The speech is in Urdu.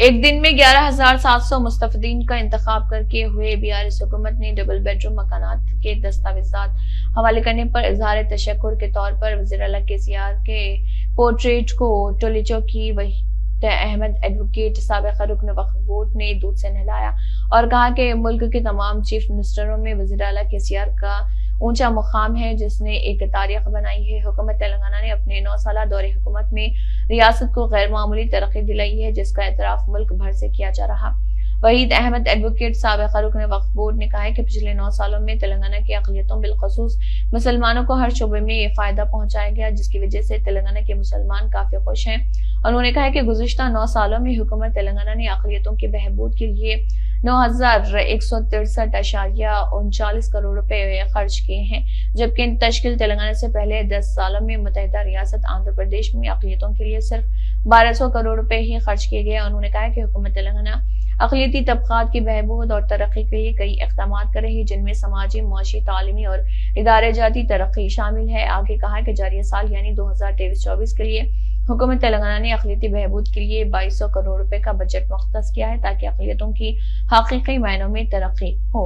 ایک دن میں 11,700 مستفیدین کا انتخاب کرکے ہوئے BRS حکومت نے ڈبل بیڈروم مکانات کے دستاویزات حوالے کرنے پر اظہار تشکر کے طور پر وزیر اعلیٰ KCR کے پورٹریٹ کو ٹولیچو کی وحید احمد ایڈوکیٹ سابق رکن وقف بورڈ نے دودھ سے نہلایا اور کہا کہ ملک کے تمام چیف منسٹروں میں وزیر اعلیٰ KCR کا اونچا مقام ہے جس نے ایک تاریخ بنائی ہے۔ حکومت تلنگانہ نے اپنے 9 سالہ دور حکومت میں ریاست کو غیر معمولی ترقی دلائی ہے جس کا اعتراف ملک بھر سے کیا جا رہا۔ وحید احمد ایڈوکیٹ سابق رکن وقف بورڈ نے کہا ہے کہ پچھلے 9 سالوں میں تلنگانہ کی اقلیتوں بالخصوص مسلمانوں کو ہر شعبے میں یہ فائدہ پہنچایا گیا جس کی وجہ سے تلنگانہ کے مسلمان کافی خوش ہیں۔ انہوں نے کہا کہ گزشتہ 9 سالوں میں حکومت تلنگانہ نے اقلیتوں کے بہبود کے لیے 9,163.39 کروڑ روپے خرچ کیے ہیں، جبکہ ان تشکیل تلنگانہ سے پہلے 10 سالوں میں متحدہ ریاست آندھرا پردیش میں اقلیتوں کے لیے صرف 1,200 کروڑ روپے ہی خرچ کیے گئے۔ انہوں نے کہا کہ حکومت تلنگانہ اقلیتی طبقات کی بہبود اور ترقی کے لیے کئی اقدامات کر رہی ہے جن میں سماجی، معاشی، تعلیمی اور ادارے جاتی ترقی شامل ہے۔ آگے کہا کہ جاری سال یعنی 2023-24 کے لیے حکومت تلنگانہ نے اقلیتی بہبود کے لیے 2,200 کروڑ روپے کا بجٹ مختص کیا ہے تاکہ اقلیتوں کی حقیقی معنوں میں ترقی ہو۔